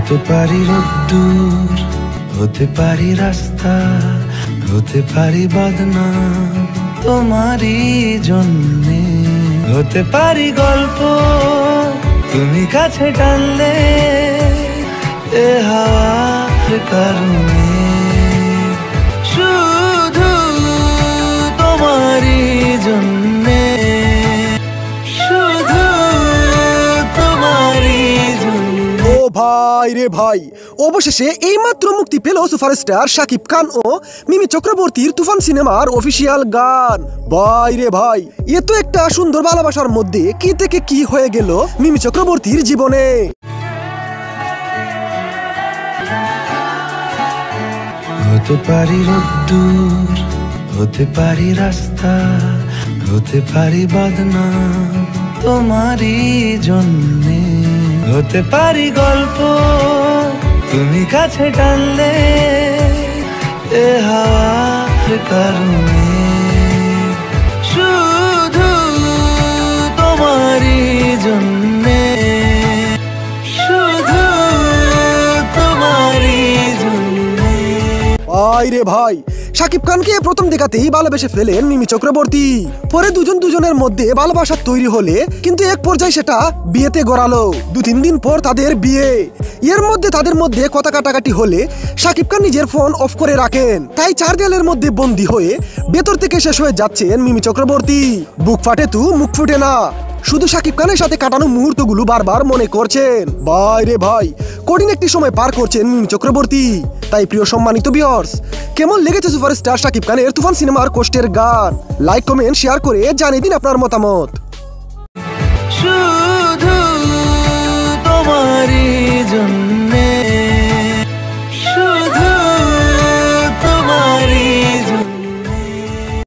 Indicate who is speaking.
Speaker 1: হতে পারি রোদ্দুর, হতে পারি রাস্তা, হতে পারি বদনাম তোমারই জন্যে। হতে পারি গল্প তুমি কাছে টানলে এ হাওয়ার কারণে। শুধু তোমারই জন্যে, শুধু তোমারই জন্যে।
Speaker 2: ও ভাই রে ভাই, অবশেষে এইমাত্র মুক্তি পেল সুপারস্টার শাকিব খান ও মিমি চক্রবর্তীর তুফান সিনেমার অফিসিয়াল গান। ভাই রে ভাই, এ তো একটা সুন্দর ভালোবাসার মধ্যে কি থেকে কি হয়ে গেল মিমি চক্রবর্তীর জীবনে।
Speaker 1: হতে পারি রোদ্দুর, হতে পারি রাস্তা, হতে পারি বদনাম তোমারই জন্যে। হতে পারি গল্প তুমি কাছে টানলে এ হাওয়ার কারণে। শুধু তোমারই জন্যে, শুধু তোমারই জন্যে।
Speaker 2: ভাই রে ভাই, শাকিব খানকে প্রথম দেখাতেই ভালোবেসে ফেলেন মিমি চক্রবর্তী। পরে দুজন দুজনের মধ্যে ভালোবাসা তৈরি হলে কিন্তু এক পর্যায়ে সেটা বিয়েতে গড়ালো। 2-3 দিন পর তাদের বিয়ে। এর মধ্যে তাদের মধ্যে কথা কাটাকাটি হলে শাকিব খান নিজের ফোন অফ করে রাখেন। তাই 4 দেয়ালের মধ্যে বন্দী হয়ে ভেতর থেকে শেষ হয়ে যাচ্ছেন মিমি চক্রবর্তী। বুক ফাটে তু মুখ ফুটে না, শুধু শাকিব খানের সাথে কাটানো মুহূর্তগুলো বারবার মনে করছেন। ভাই রে ভাই, কঠিন একটি সময় পার করছেন মিমি চক্রবর্তী। তাই প্রিয় সম্মানিত ভিউয়ার্স, কেমন লেগেছে সুপারস্টার শাকিব খানের তুফান সিনেমার কষ্টের গান? লাইক কমেন্ট শেয়ার করে জানিয়ে দিন আপনার মতামত।